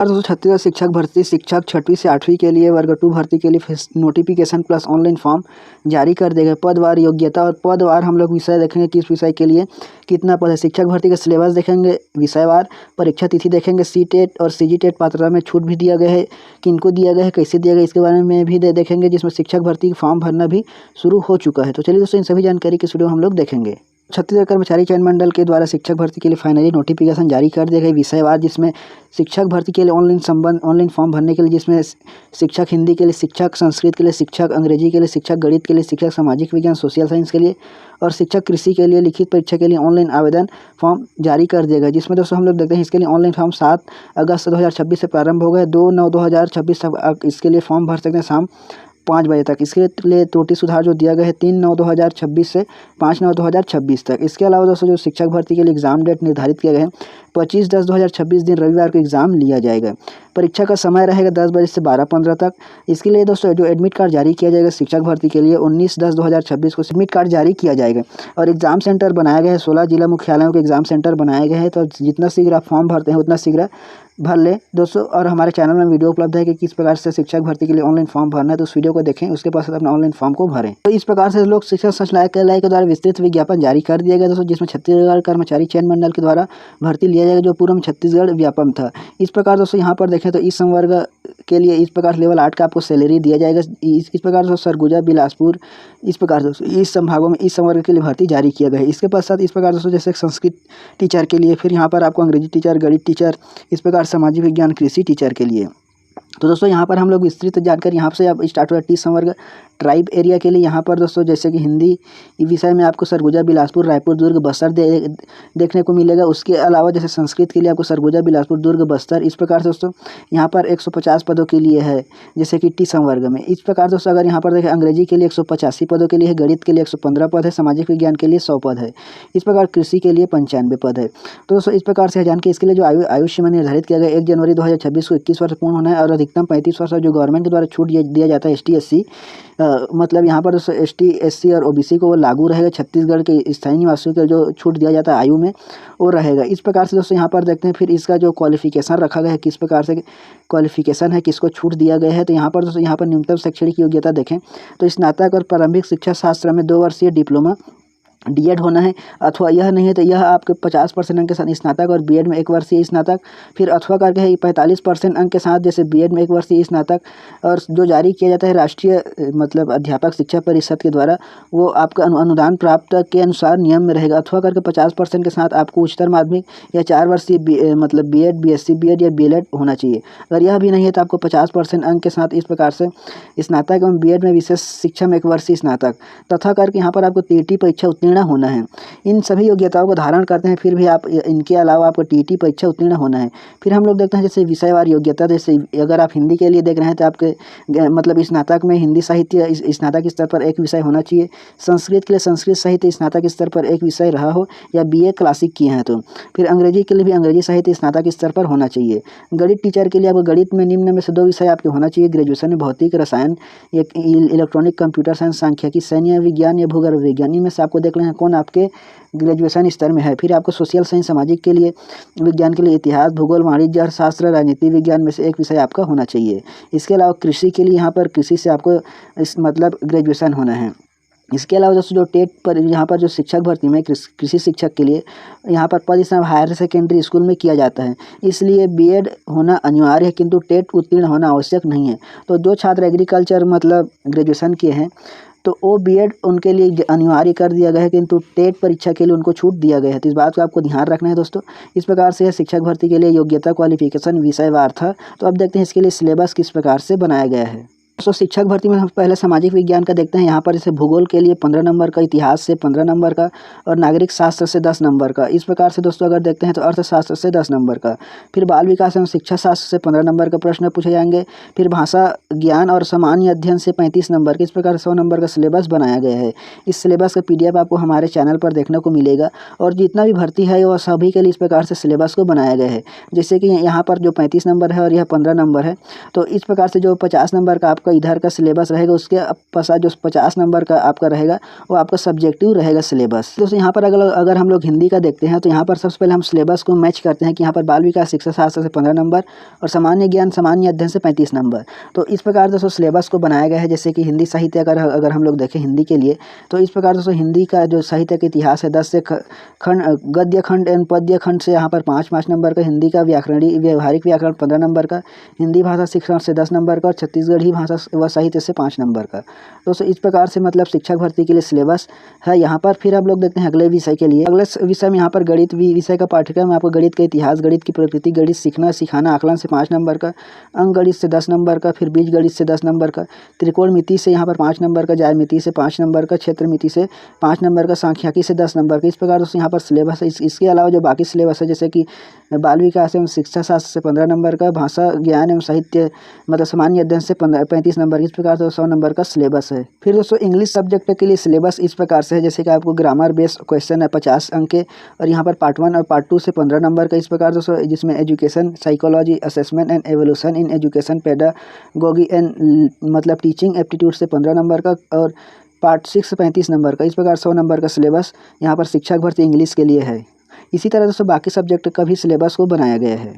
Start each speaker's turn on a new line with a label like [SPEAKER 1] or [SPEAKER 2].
[SPEAKER 1] दोस्तों छत्तीसगढ़ शिक्षक भर्ती शिक्षक 6वीं से 8वीं के लिए वर्ग 2 भर्ती के लिए नोटिफिकेशन प्लस ऑनलाइन फॉर्म जारी कर देगा। पदवार योग्यता और पदवार हम लोग विषय देखेंगे, किस विषय के लिए कितना पद है। शिक्षक भर्ती का सिलेबस देखेंगे, विषयवार परीक्षा तिथि देखेंगे, सीटेट और सीजीटेट पात्रता में छूट भी दिया गया है, किनको दिया गया है, कैसे दिया गया, इसके बारे में भी देखेंगे, जिसमें शिक्षक भर्ती का फॉर्म भरना भी शुरू हो चुका है। तो चलिए दोस्तों, इन सभी जानकारी की वीडियो हम लोग देखेंगे। छत्तीसगढ़ कर्मचारी चयन मंडल के द्वारा शिक्षक भर्ती के लिए फाइनली नोटिफिकेशन जारी कर दिया गया विषयवार, जिसमें शिक्षक भर्ती के लिए ऑनलाइन फॉर्म भरने के लिए, जिसमें शिक्षक हिंदी के लिए, शिक्षक संस्कृत के लिए, शिक्षक अंग्रेजी के लिए, शिक्षक गणित के लिए, शिक्षक सामाजिक विज्ञान सोशल साइंस के लिए और शिक्षक कृषि के लिए लिखित परीक्षा के लिए ऑनलाइन आवेदन फॉर्म जारी कर दिया गया। जिसमें दोस्तों हम लोग देखते हैं, इसके लिए ऑनलाइन फॉर्म 7 अगस्त 2026 से प्रारंभ हो गए। 2/9/2026 तक आप इसके लिए फॉर्म भर सकते हैं शाम 5 बजे तक। इसके लिए त्रुटि सुधार जो दिया गया है 3/9/2026 से 5/9/2026 तक। इसके अलावा दोस्तों जो शिक्षक भर्ती के लिए एग्जाम डेट निर्धारित किया गया है 25/10/2026 दिन रविवार को एग्जाम लिया जाएगा। परीक्षा का समय रहेगा 10 बजे से 12:15 तक। इसके लिए दोस्तों जो एडमिट कार्ड जारी किया जाएगा शिक्षक भर्ती के लिए 19/10/2026 को एडमिट कार्ड जारी किया जाएगा और एग्जाम सेंटर बनाया गया है। 16 जिला मुख्यालयों के एग्जाम सेंटर बनाए गए हैं। तो जितना शीघ्र आप फॉर्म भरते हैं उतना शीघ्र भर लें दोस्तों। और हमारे चैनल में वीडियो उपलब्ध है कि किस प्रकार से शिक्षक भर्ती के लिए ऑनलाइन फॉर्म भरना है, तो उस वीडियो को देखें, उसके पास अपना ऑनलाइन फॉर्म को भरें। तो इस प्रकार से लोक शिक्षण संचालनालय के द्वारा विस्तृत विज्ञापन जारी कर दिया गया दोस्तों, जिसमें छत्तीसगढ़ कर्मचारी चयन मंडल के द्वारा भर्ती लिया जाएगा, जो पूर्व में छत्तीसगढ़ व्यापम था। इस प्रकार दोस्तों यहाँ पर देखें तो इस संवर्ग के लिए इस प्रकार लेवल 8 का आपको सैलरी दिया जाएगा। इस प्रकार से सरगुजा, बिलासपुर, इस प्रकार दोस्तों इस संभागों में इस संवर्ग के लिए भर्ती जारी किया गया है। इसके पश्चात इस प्रकार दोस्तों जैसे संस्कृत टीचर के लिए, फिर यहाँ पर आपको अंग्रेजी टीचर, गणित टीचर, इस प्रकार सामाजिक विज्ञान कृषि टीचर के लिए। तो दोस्तों यहाँ पर हम लोग विस्तृत जानकारी यहाँ से अब स्टार्ट हुआ। टी संवर्ग ट्राइब एरिया के लिए यहाँ पर दोस्तों जैसे कि हिंदी विषय में आपको सरगुजा, बिलासपुर, रायपुर, दुर्ग, बस्तर देखने को मिलेगा। उसके अलावा जैसे संस्कृत के लिए आपको सरगुजा, बिलासपुर, दुर्ग, बस्तर, इस प्रकार से दोस्तों यहाँ पर 150 पदों के लिए है, जैसे कि टी संवर्ग में। इस प्रकार दोस्तों अगर यहाँ पर देखें अंग्रेजी के लिए 185 पदों के लिए है, गणित के लिए 115 पद है, सामाजिक विज्ञान के लिए 100 पद है, इस प्रकार कृषि के लिए 95 पद है। तो दोस्तों इस प्रकार से जान के इसके लिए जो आयु सीमा निर्धारित किया गया 1 जनवरी 2026 को 21 वर्ष पूर्ण होना है और अधिकतम 35 वर्ष जो गवर्नमेंट के द्वारा छूट दिया जाता है ST SC, मतलब यहाँ पर दोस्तों ST SC और OBC को वो लागू रहेगा। छत्तीसगढ़ के स्थायी निवासियों को जो छूट दिया जाता है आयु में वो रहेगा। इस प्रकार से दोस्तों यहाँ पर देखते हैं फिर इसका जो क्वालिफिकेशन रखा गया है, किस प्रकार से क्वालिफिकेशन है, किसको छूट दिया गया है। तो यहाँ पर दोस्तों यहाँ पर न्यूनतम शैक्षणिक योग्यता देखें तो स्नातक और प्रारंभिक शिक्षा शास्त्र में 2 वर्षीय डिप्लोमा D.Ed होना है, अथवा यह नहीं है तो यह आपके 50% अंक के साथ स्नातक और B.Ed में 1 वर्षीय स्नातक, फिर अथवा करके है 45% अंक के साथ जैसे B.Ed में 1 वर्षीय स्नातक, और जो जारी किया जाता है राष्ट्रीय मतलब अध्यापक शिक्षा परिषद के द्वारा, वो आपका अनुदान प्राप्त के अनुसार नियम में रहेगा। अथवा करके 50% के साथ आपको उच्चतर माध्यमिक या 4 वर्षीय मतलब B.Ed, BSc, B.Ed या B.Ed होना चाहिए। अगर यह भी नहीं है तो आपको 50% अंक के साथ इस प्रकार से स्नातक एवं B.Ed में विशेष शिक्षा में 1 वर्षीय स्नातक, तथा करके यहाँ पर आपको TET परीक्षा उत्तीर्ण होना है। इन सभी योग्यताओं को धारण करते हैं, फिर भी आप इनके अलावा आपको TET परीक्षा उत्तीर्ण होना है। फिर हम लोग देखते हैं जैसे विषयवार योग्यता, जैसे अगर आप हिंदी के लिए देख रहे हैं तो आपके मतलब स्नातक में हिंदी साहित्य स्नातक स्तर पर 1 विषय होना चाहिए। संस्कृत के लिए संस्कृत साहित्य स्नातक स्तर पर 1 विषय रहा हो या BA क्लासिक किए हैं तो। फिर अंग्रेजी के लिए भी अंग्रेजी साहित्य स्नातक स्तर पर होना चाहिए। गणित टीचर के लिए आपको गणित में निम्न में से 2 विषय आपके होना चाहिए। ग्रेजुएशन में भौतिक, रसायन, इलेक्ट्रॉनिक, कंप्यूटर साइंस, सांख्यिकी, सैन्य विज्ञान या भूगर्भ विज्ञान, इनमें से आपको देख लें कौन आपके ग्रेजुएशन स्तर में है। फिर आपको सोशल साइंस, सामाजिक के लिए, विज्ञान के लिए इतिहास, भूगोल, वाणिज्य शास्त्र, राजनीति विज्ञान में से 1 विषय आपका होना चाहिए। इसके अलावा कृषि के लिए यहाँ पर कृषि से आपको इस मतलब ग्रेजुएशन होना है। इसके अलावा दोस्तों जो टेट पर यहाँ पर जो शिक्षक भर्ती में कृषि शिक्षक के लिए यहाँ पर पद इस हायर सेकेंडरी स्कूल में किया जाता है, इसलिए B.Ed होना अनिवार्य है, किंतु टेट उत्तीर्ण होना आवश्यक नहीं है। तो जो छात्र एग्रीकल्चर मतलब ग्रेजुएशन किए हैं तो वो B.Ed उनके लिए अनिवार्य कर दिया गया है, किंतु टेट परीक्षा के लिए उनको छूट दिया गया है। तो इस बात को आपको ध्यान रखना है दोस्तों। इस प्रकार से शिक्षक भर्ती के लिए योग्यता, क्वालिफिकेशन, विषयवार था। तो अब देखते हैं इसके लिए सिलेबस किस प्रकार से बनाया गया है। तो शिक्षक भर्ती में हम पहले सामाजिक विज्ञान का देखते हैं। यहाँ पर जैसे भूगोल के लिए 15 नंबर का, इतिहास से 15 नंबर का और नागरिक शास्त्र से 10 नंबर का। इस प्रकार से दोस्तों अगर देखते हैं तो अर्थशास्त्र से 10 नंबर का। फिर बाल विकास एवं शिक्षा शास्त्र से 15 नंबर का प्रश्न पूछे जाएंगे। फिर भाषा ज्ञान और सामान्य अध्ययन से 35 नंबर के। इस प्रकार 100 नंबर का सिलेबस बनाया गया है। इस सिलेबस का PDF आपको हमारे चैनल पर देखने को मिलेगा और जितना भी भर्ती है वह सभी के लिए इस प्रकार से सिलेबस को बनाया गया है। जैसे कि यहाँ पर जो 35 नंबर है और यह 15 नंबर है, तो इस प्रकार से जो 50 नंबर का आपका आपका इधर का सिलेबस रहेगा, उसके पश्चात जो 50 नंबर का आपका रहेगा वो आपका सब्जेक्टिव रहेगा सिलेबस। दोस्तों यहाँ पर अगर हम लोग हिंदी का देखते हैं तो यहाँ पर सबसे पहले हम सिलेबस को मैच करते हैं कि यहाँ पर बाल विकास शिक्षा शास्त्र से 15 नंबर और सामान्य ज्ञान सामान्य अध्ययन से 35 नंबर। तो इस प्रकार दोस्तों सिलेबस को बनाया गया है। जैसे कि हिंदी साहित्य अगर हम लोग देखें हिंदी के लिए तो इस प्रकार दोस्तों हिंदी का जो साहित्य का इतिहास है 10 से खंड गद्य खंड एवं पद्य खंड से यहाँ पर 5 नंबर का, हिंदी का व्यवहारिक व्याकरण 15 नंबर का, हिंदी भाषा शिक्षण से 10 नंबर का और छत्तीसगढ़ी भाषा व साहित्य से 5 नंबर का। दोस्तों इस प्रकार से मतलब शिक्षक भर्ती के लिए सिलेबस है यहाँ पर। फिर आप लोग देखते हैं अगले विषय के लिए। अगले विषय में यहाँ पर गणित विषय का पाठ्यक्रम, आपको गणित का इतिहास, गणित की प्रकृति, गणित सीखना सिखाना, आकलन से 5 नंबर का, अंक गणित से 10 नंबर का, फिर बीज गणित से 10 नंबर का, त्रिकोणमिति से यहाँ पर 5 नंबर का, ज्यामिति से 5 नंबर का, क्षेत्रमिति से 5 नंबर का, सांख्यिकी से 10 नंबर का। इस प्रकार दोस्तों यहाँ पर सिलेबस है। इसके अलावा जो बाकी सिलेबस है जैसे कि बाल विकास एवं शिक्षा शास्त्र से 15 नंबर का, भाषा ज्ञान एवं साहित्य मतलब सामान्य अध्ययन से 35 नंबर, इस प्रकार से 100 नंबर का सिलेबस है। फिर दोस्तों इंग्लिश सब्जेक्ट के लिए सिलेबस इस प्रकार से है जैसे कि आपको ग्रामर बेस्ड क्वेश्चन है 50 अंक के और यहाँ पर पार्ट 1 और पार्ट 2 से 15 नंबर का। इस प्रकार दोस्तों जिसमें education, psychology, assessment and evolution in education, pedagogy and मतलब टीचिंग एप्टीट्यूड से 15 नंबर का और पार्ट 6 से 35 नंबर का। इस प्रकार 100 नंबर का सिलेबस यहाँ पर शिक्षक भर्ती इंग्लिश के लिए है। इसी तरह दोस्तों बाकी सब्जेक्ट का भी सिलेबस को बनाया गया है।